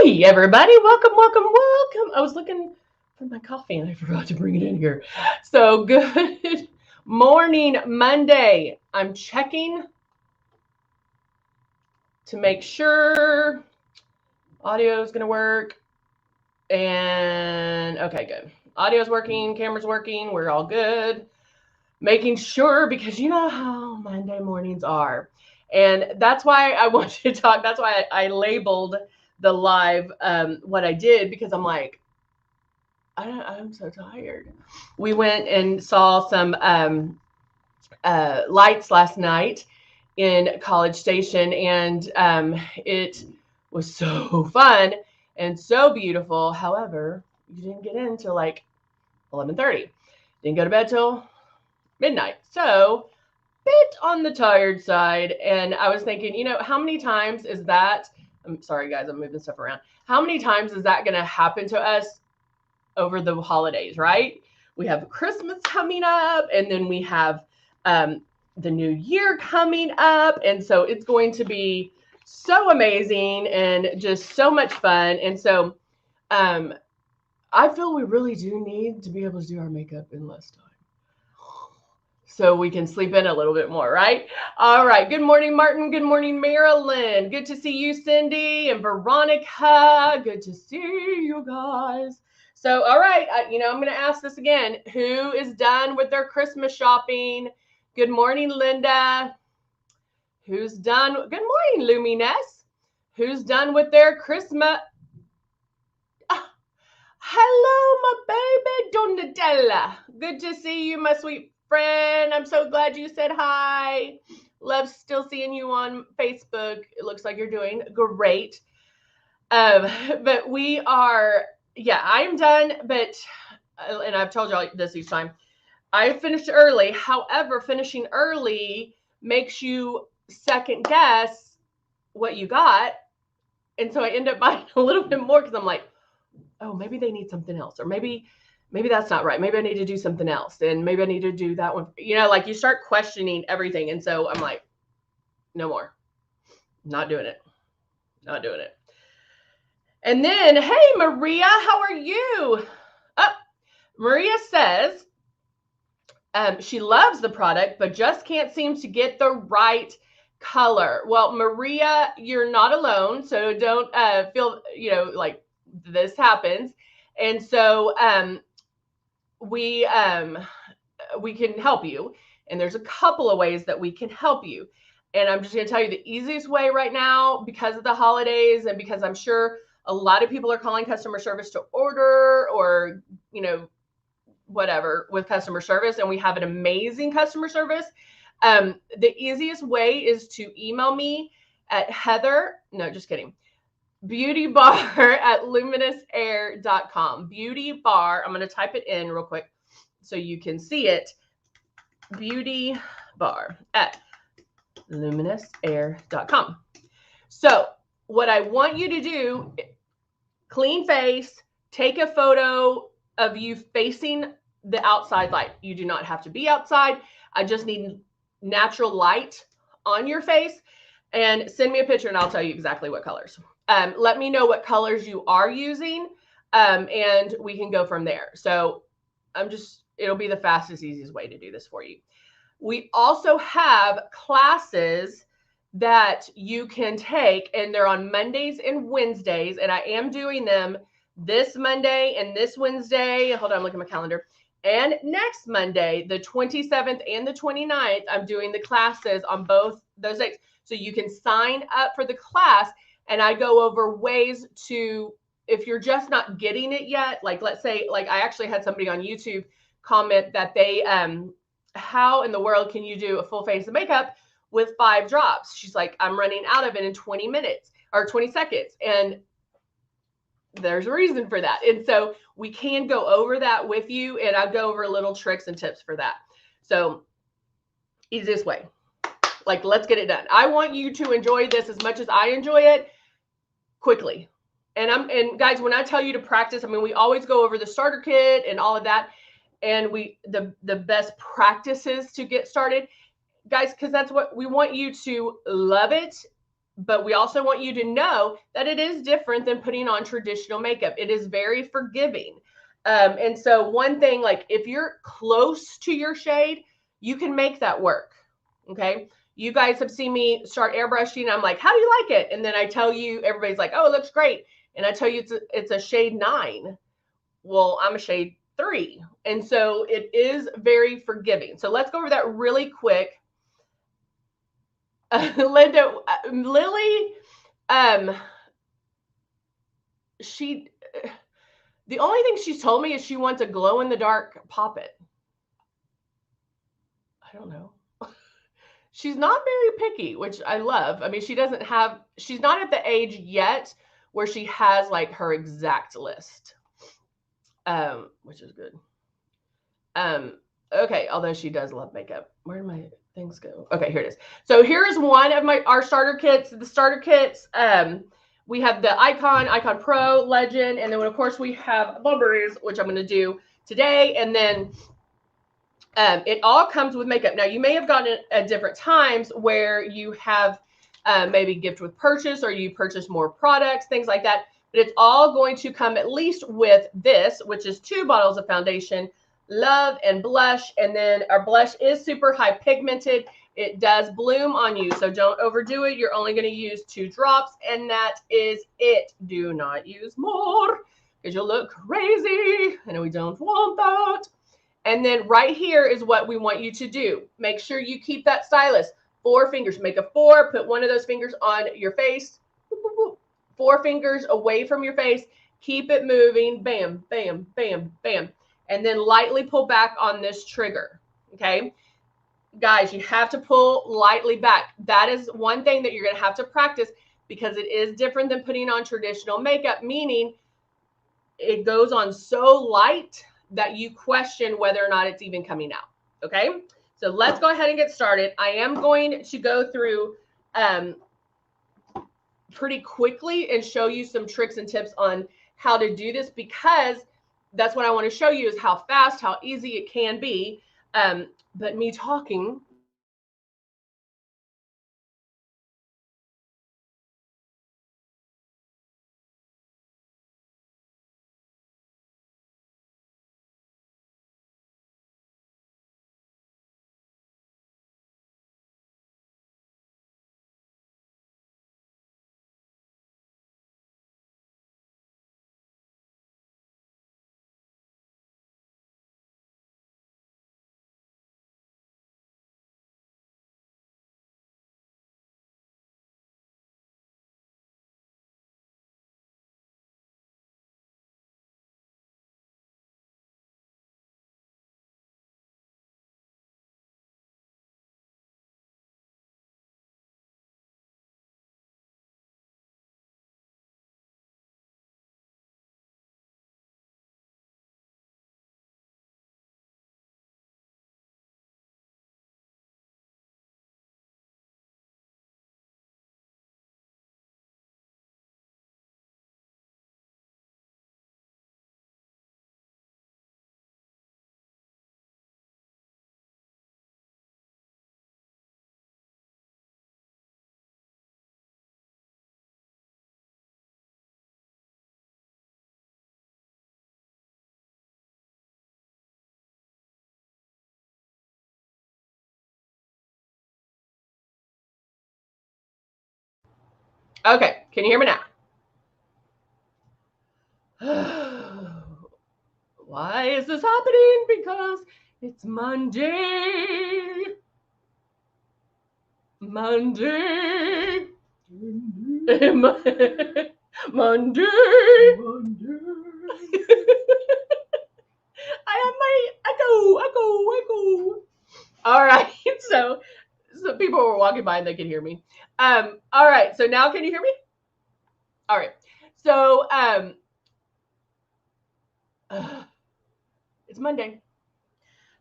Hey everybody, welcome. I was looking for my coffee and I forgot to bring it in here. So good morning, Monday. I'm checking to make sure audio is going to work. And okay, good. Audio's working, camera's working, we're all good. Making sure, because you know how Monday mornings are. And that's why I want you to talk. That's why I labeled the live what I did, because I'm like, I'm so tired. We went and saw some lights last night in College Station, and it was so fun and so beautiful. However, you didn't get in till like 11:30. Didn't go to bed till midnight. So bit on the tired side. And I was thinking, how many times is that? I'm sorry, guys, I'm moving stuff around. How many times is that going to happen to us over the holidays, right? We have Christmas coming up, and then we have the new year coming up. And so it's going to be so amazing and just so much fun. And so I feel we really do need to be able to do our makeup in less time, so we can sleep in a little bit more, right? All right. Good morning, Martin. Good morning, Marilyn. Good to see you, Cindy and Veronica. Good to see you guys. So, all right. I'm going to ask this again. Who is done with their Christmas shopping? Good morning, Linda. Who's done? Good morning, Lumines. Who's done with their Christmas? Hello, my baby Donatella. Good to see you, my sweet friend. I'm so glad you said hi. Love still seeing you on Facebook. It looks like you're doing great. But we are, I'm done. But, and I've told y'all this each time, I finished early. However, finishing early makes you second guess what you got. And so I end up buying a little bit more because I'm like, oh, maybe they need something else, or maybe that's not right. Maybe I need to do something else, and maybe I need to do that one. Like you start questioning everything. And so I'm like, no more, not doing it. And then, hey, Maria, how are you? Maria says she loves the product, but just can't seem to get the right color. Well, Maria, you're not alone. So don't feel, like this happens. And so we can help you. And there's a couple of ways that we can help you. And I'm just going to tell you the easiest way right now, because of the holidays and because I'm sure a lot of people are calling customer service to order, or, whatever with customer service. And we have an amazing customer service. The easiest way is to email me at beautybar@luminessair.com. Beautybar. I'm going to type it in real quick so you can see it. beautybar@luminessair.com. So what I want you to do, clean face, take a photo of you facing the outside light. You do not have to be outside. I just need natural light on your face, and send me a picture and I'll tell you exactly what colors. Let me know what colors you are using, and we can go from there. So it'll be the fastest, easiest way to do this for you. We also have classes that you can take, and they're on Mondays and Wednesdays, and I am doing them this Monday and this Wednesday. Hold on, I'm looking at my calendar. And next Monday, the 27th and the 29th, I'm doing the classes on both those days. So you can sign up for the class, and I go over ways to, if you're just not getting it yet, like let's say, like I actually had somebody on YouTube comment that they, how in the world can you do a full face of makeup with 5 drops? She's like, I'm running out of it in 20 minutes or 20 seconds. And there's a reason for that. And so we can go over that with you, and I'll go over little tricks and tips for that. So easiest way, like, let's get it done. I want you to enjoy this as much as I enjoy it quickly. And guys, when I tell you to practice, I mean, we always go over the starter kit and all of that. And the best practices to get started, guys, because that's what we want you to love it but we also want you to know that it is different than putting on traditional makeup. It is very forgiving. And so one thing, like if you're close to your shade, you can make that work. Okay. You guys have seen me start airbrushing. I'm like, how do you like it? And then I tell you, everybody's like, oh, it looks great. And I tell you it's a shade 9. Well, I'm a shade 3. And so it is very forgiving. So let's go over that really quick. Linda, Lily, the only thing she's told me is she wants a glow in the dark Pop-It. I don't know. She's not very picky, which I love. I mean, she's not at the age yet where she has like her exact list, which is good. Okay, although she does love makeup. Where did my things go? Okay, here it is. So here is one of our starter kits. The starter kits, we have the Icon Pro, Legend, and then of course we have Lumberries, which I'm going to do today. And then it all comes with makeup. Now, you may have gotten it at different times where you have maybe gift with purchase, or you purchase more products, things like that. But it's all going to come at least with this, which is 2 bottles of foundation, Love and blush. And then our blush is super high pigmented. It does bloom on you, so don't overdo it. You're only going to use 2 drops, and that is it. Do not use more because you'll look crazy, and we don't want that. And then right here is what we want you to do. Make sure you keep that stylus. 4 fingers. Make a 4. Put one of those fingers on your face. 4 fingers away from your face. Keep it moving. Bam, bam, bam, bam. And then lightly pull back on this trigger. Okay? Guys, you have to pull lightly back. That is one thing that you're going to have to practice, because it is different than putting on traditional makeup, meaning it goes on so light that you question whether or not it's even coming out. Okay, so let's go ahead and get started. I am going to go through pretty quickly and show you some tricks and tips on how to do this, because that's what I want to show you, is how fast, how easy it can be. But me talking, okay, can you hear me now? Why is this happening? Because it's Monday. Monday. Monday. I have my echo. All right. So people were walking by and they could hear me. All right. So now can you hear me? All right. So it's Monday.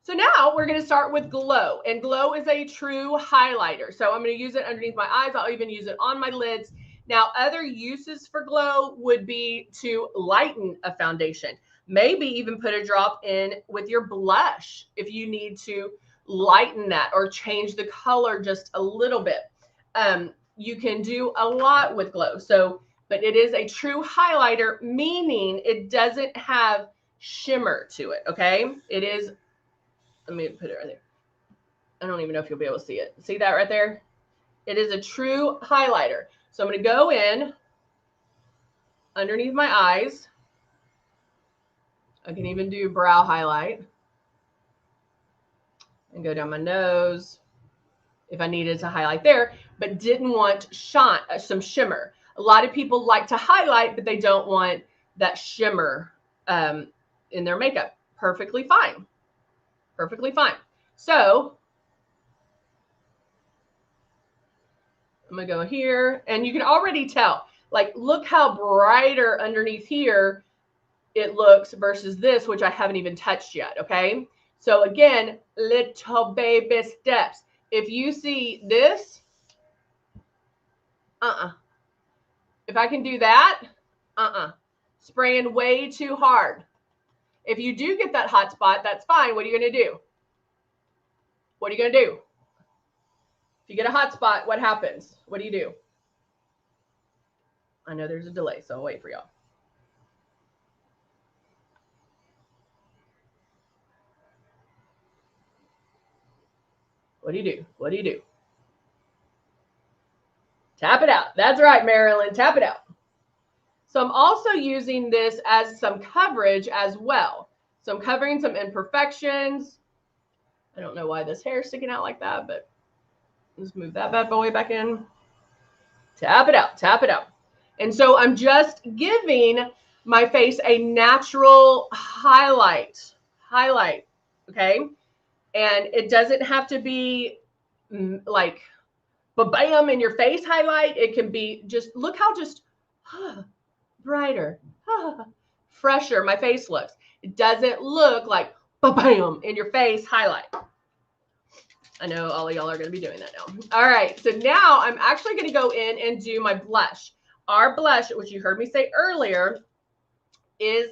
So now we're going to start with Glow, and Glow is a true highlighter. So I'm going to use it underneath my eyes. I'll even use it on my lids. Now, other uses for Glow would be to lighten a foundation. Maybe even put a drop in with your blush if you need to lighten that or change the color just a little bit. you can do a lot with glow. So, but it is a true highlighter, meaning it doesn't have shimmer to it, okay? It is, let me put it right there. I don't even know if you'll be able to see it. See that right there? It is a true highlighter. So I'm going to go in underneath my eyes. I can even do brow highlight and go down my nose if I needed to highlight there, but didn't want some shimmer. A lot of people like to highlight, but they don't want that shimmer in their makeup. Perfectly fine. Perfectly fine. So I'm going to go here, and you can already tell, like, look how brighter underneath here it looks versus this, which I haven't even touched yet, okay? So again, little baby steps. If you see this, if I can do that, spraying way too hard. If you do get that hot spot, that's fine. What are you going to do? What are you going to do? If you get a hot spot, what happens? What do you do? I know there's a delay, so I'll wait for y'all. What do you do? What do you do? Tap it out. That's right, Marilyn. Tap it out. So I'm also using this as some coverage as well. So I'm covering some imperfections. I don't know why this hair is sticking out like that, but let's move that bad boy back in. Tap it out. Tap it out. And so I'm just giving my face a natural highlight. Okay? And it doesn't have to be like bam in your face highlight. It can be just, look how just brighter, fresher my face looks. It doesn't look like bam in your face highlight. I know all of y'all are going to be doing that now. All right, so now I'm actually going to go in and do my blush. Our blush, which you heard me say earlier, is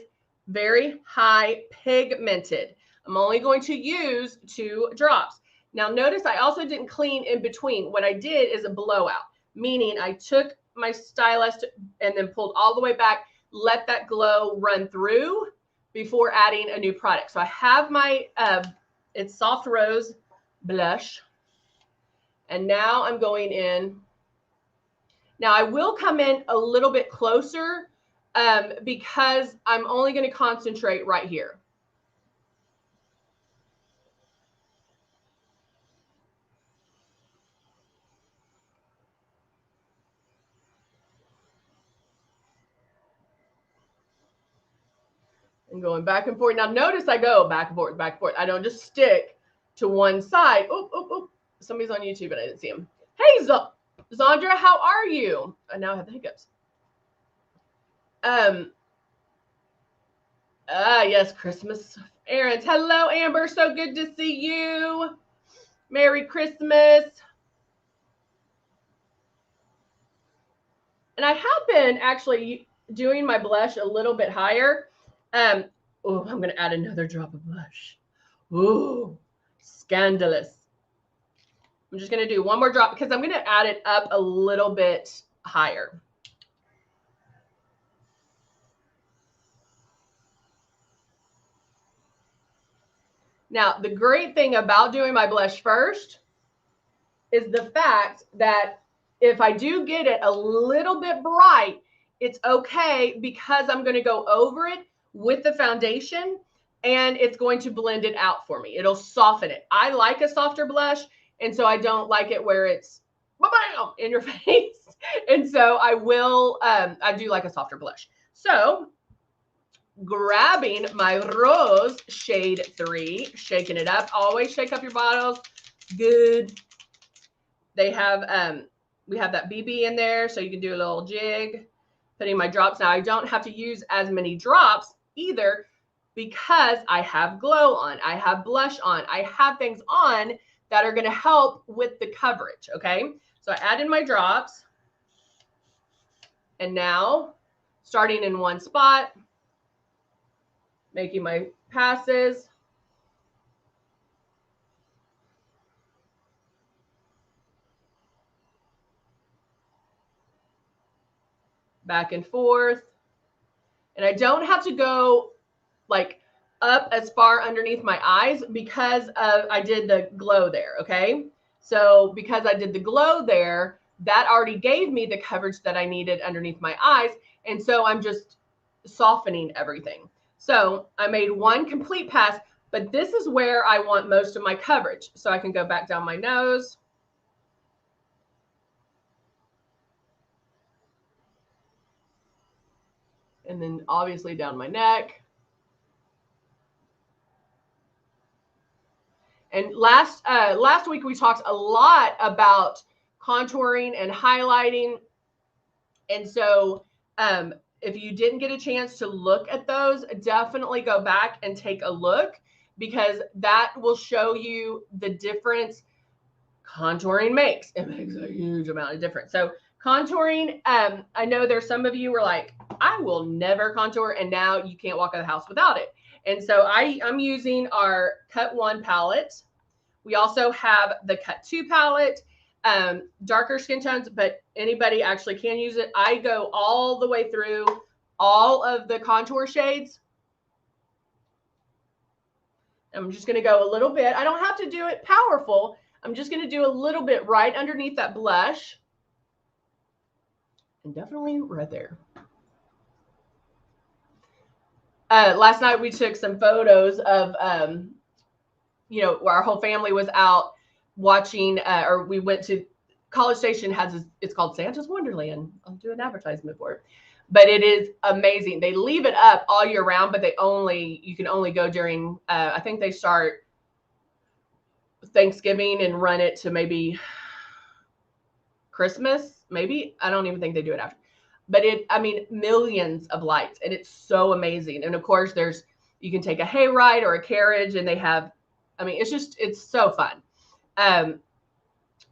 very high pigmented. I'm only going to use 2 drops. Now notice I also didn't clean in between. What I did is a blowout, meaning I took my stylus and then pulled all the way back, let that glow run through before adding a new product. So I have my, it's Soft Rose blush. And now I'm going in. Now I will come in a little bit closer because I'm only going to concentrate right here. And going back and forth. Now notice I go back and forth, back and forth. I don't just stick to one side. Oh, somebody's on YouTube, but I didn't see him. Hey, Zandra, how are you? I now have the hiccups. Yes, Christmas errands. Hello, Amber. So good to see you. Merry Christmas. And I have been actually doing my blush a little bit higher. Oh, I'm going to add another drop of blush. Ooh, scandalous. I'm just going to do one more drop because I'm going to add it up a little bit higher. Now, the great thing about doing my blush first is the fact that if I do get it a little bit bright, it's okay because I'm going to go over it with the foundation and it's going to blend it out for me. It'll soften it. I like a softer blush, and so I don't like it where it's in your face. And so I will, I do like a softer blush. So grabbing my Rose Shade 3, shaking it up. Always shake up your bottles. Good. They have, we have that BB in there, so you can do a little jig. Putting my drops. Now, I don't have to use as many drops either because I have glow on. I have blush on. I have things on that are going to help with the coverage, okay? So I added my drops. And now, starting in one spot, making my passes. back and forth. And I don't have to go like up as far underneath my eyes because I did the glow there, okay? So because I did the glow there, that already gave me the coverage that I needed underneath my eyes. And so I'm just softening everything. So I made one complete pass, but this is where I want most of my coverage. So I can go back down my nose. And then obviously down my neck. And last week we talked a lot about contouring and highlighting. And so if you didn't get a chance to look at those, definitely go back and take a look, because that will show you the difference contouring makes. It makes a huge amount of difference. So contouring, I know there's some of you who are like, I will never contour, and now you can't walk out of the house without it. And so I'm using our Cut 1 palette. We also have the Cut 2 palette, darker skin tones, but anybody actually can use it. I go all the way through all of the contour shades. I'm just going to go a little bit. I don't have to do it powerful. I'm just going to do a little bit right underneath that blush. And definitely right there. Last night we took some photos of, you know, where our whole family was out watching, or we went to College Station has, it's called Santa's Wonderland. I'll do an advertisement for it. But it is amazing. They leave it up all year round, but you can only go during, I think they start Thanksgiving and run it to maybe Christmas, maybe. I don't even think they do it after. But I mean, millions of lights, and it's so amazing. And of course, you can take a hayride or a carriage, and they have, I mean, it's so fun.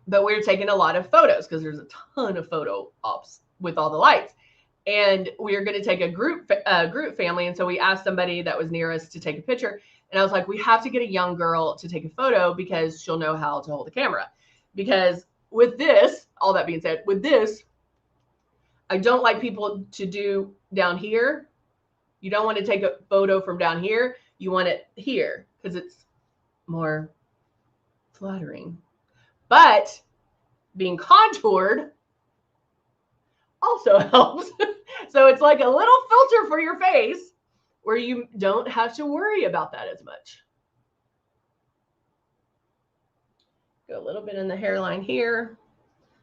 But we're taking a lot of photos because there's a ton of photo ops with all the lights. And we are going to take a group family. And so we asked somebody that was near us to take a picture. And I was like, we have to get a young girl to take a photo because she'll know how to hold the camera. Because with this, all that being said, with this, I don't like people to do down here. You don't want to take a photo from down here. You want it here because it's more flattering. But being contoured also helps. So it's like a little filter for your face where you don't have to worry about that as much. Go a little bit in the hairline here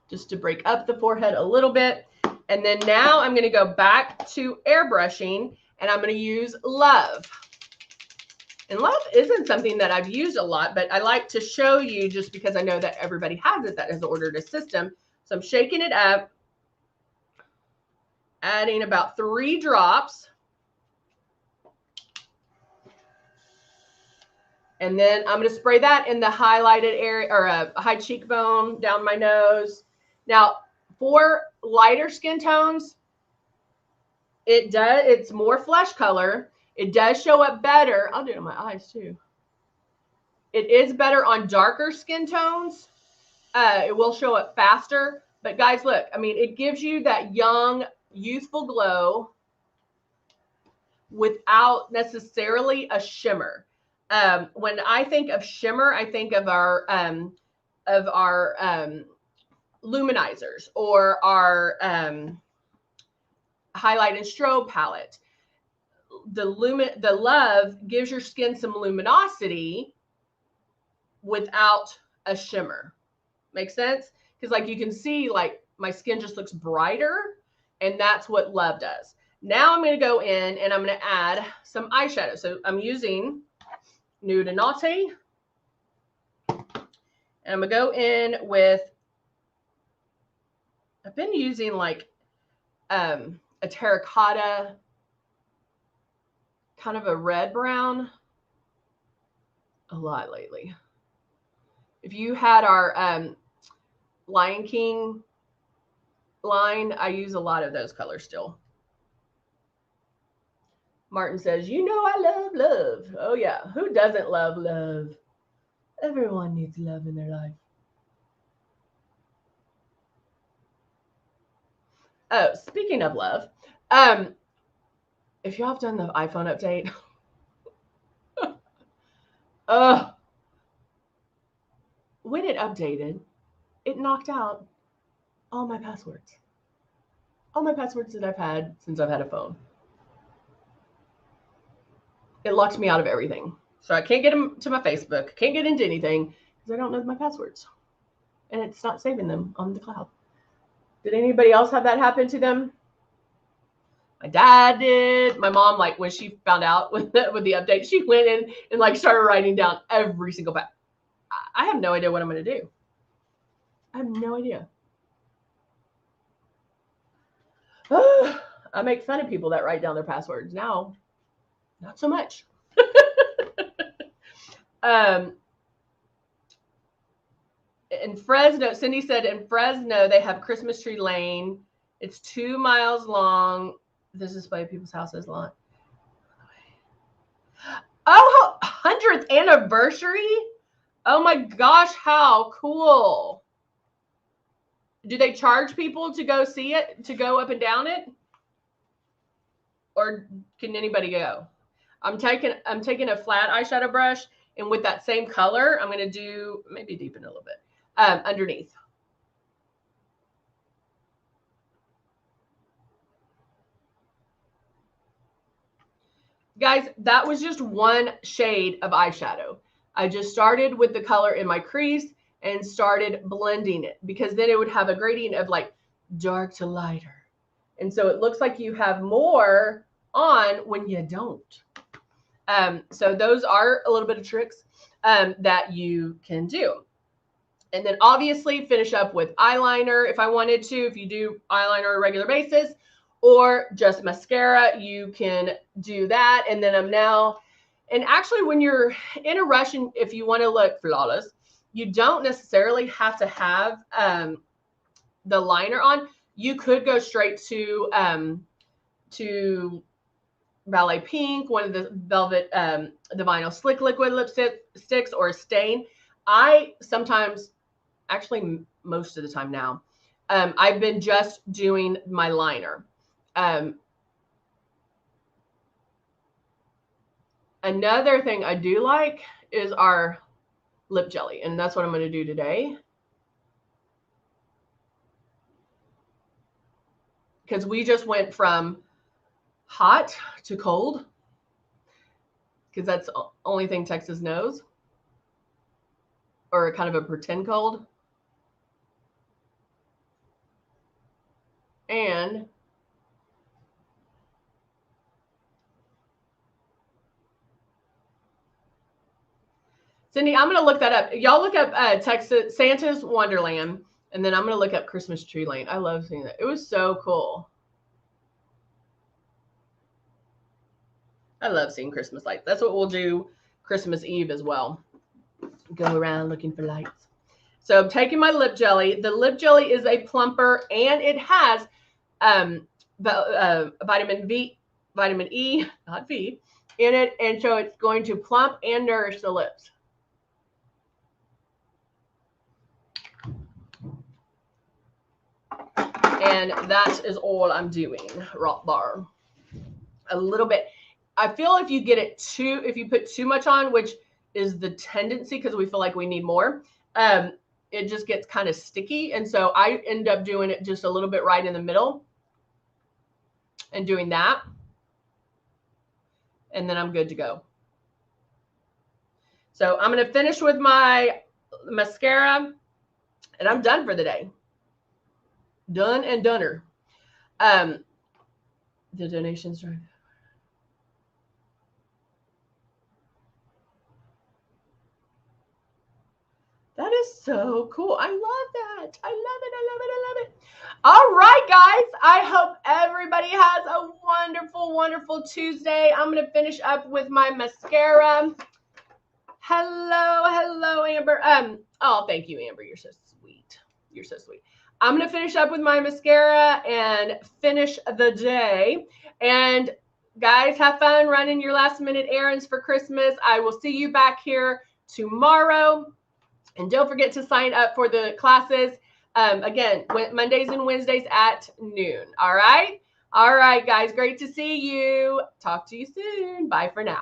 just to break up the forehead a little bit. And then now I'm going to go back to airbrushing, and I'm going to use Love. And Love isn't something that I've used a lot, but I like to show you just because I know that everybody has it that has ordered a system. So I'm shaking it up, adding about 3 drops. And then I'm going to spray that in the highlighted area, or a high cheekbone down my nose. Now, for lighter skin tones, it's more flesh color. It does show up better. I'll do it on my eyes too. It is better on darker skin tones. It will show up faster. But guys, look, I mean, it gives you that young, youthful glow without necessarily a shimmer. When I think of shimmer, I think of our luminizers or our highlight and strobe palette. The Love gives your skin some luminosity without a shimmer. Make sense? Because like you can see, like my skin just looks brighter, and that's what Love does. Now I'm going to go in and I'm going to add some eyeshadow. So I'm using Nude and Naughty. And I'm going to go in with, I've been using like a terracotta, kind of a red brown a lot lately. If you had our Lion King line, I use a lot of those colors still. Martin says, you know I love love. Oh yeah, who doesn't love love? Everyone needs love in their life. Oh, speaking of love, if y'all have done the iPhone update, when it updated, it knocked out all my passwords. All my passwords that I've had since I've had a phone. It locked me out of everything. So I can't get to my Facebook, can't get into anything because I don't know my passwords. And it's not saving them on the cloud. Did anybody else have that happen to them? My dad did. My mom, like when she found out with the update, she went in and like started writing down every single pass. I have no idea what I'm going to do. I have no idea. I make fun of people that write down their passwords. Now, not so much. In Fresno, Cindy said in Fresno, they have Christmas Tree Lane. It's 2 miles long. This display of people's houses long. Oh, 100th anniversary. Oh my gosh, how cool. Do they charge people to go see it, to go up and down it? Or can anybody go? I'm taking a flat eyeshadow brush, and with that same color, I'm going to do, maybe deepen a little bit, underneath. Guys, that was just one shade of eyeshadow. I just started with the color in my crease and started blending it, because then it would have a gradient of like dark to lighter. And so it looks like you have more on when you don't. So those are a little bit of tricks that you can do. And then obviously finish up with eyeliner if I wanted to, if you do eyeliner on a regular basis, or just mascara, you can do that. And then and actually when you're in a rush and if you want to look flawless, you don't necessarily have to have the liner on. You could go straight to Ballet Pink, one of the Velvet, the Vinyl Slick Liquid lipsticks, or a Stain. I sometimes, actually most of the time now, I've been just doing my liner. Another thing I do like is our lip jelly, and that's what I'm going to do today. Because we just went from hot to cold, because that's the only thing Texas knows, or kind of a pretend cold. And Cindy, I'm going to look that up. Y'all look up Texas Santa's Wonderland, and then I'm going to look up Christmas Tree Lane. I love seeing that. It was so cool. I love seeing Christmas lights. That's what we'll do Christmas Eve as well. Go around looking for lights. So I'm taking my lip jelly. The lip jelly is a plumper, and it has vitamin E, not V, in it. And so it's going to plump and nourish the lips. And that is all I'm doing right there. A little bit. I feel if you put too much on, which is the tendency because we feel like we need more, it just gets kind of sticky. And so I end up doing it just a little bit right in the middle and doing that. And then I'm good to go. So I'm going to finish with my mascara, and I'm done for the day. Done and doner. The donations are. That is so cool. I love that. I love it. I love it. I love it. All right, guys. I hope everybody has a wonderful, wonderful Tuesday. I'm going to finish up with my mascara. Hello, Amber. Oh, thank you, Amber. You're so sweet. You're so sweet. I'm going to finish up with my mascara and finish the day. And guys, have fun running your last minute errands for Christmas. I will see you back here tomorrow. And don't forget to sign up for the classes. Again, Mondays and Wednesdays at noon. All right. All right, guys. Great to see you. Talk to you soon. Bye for now.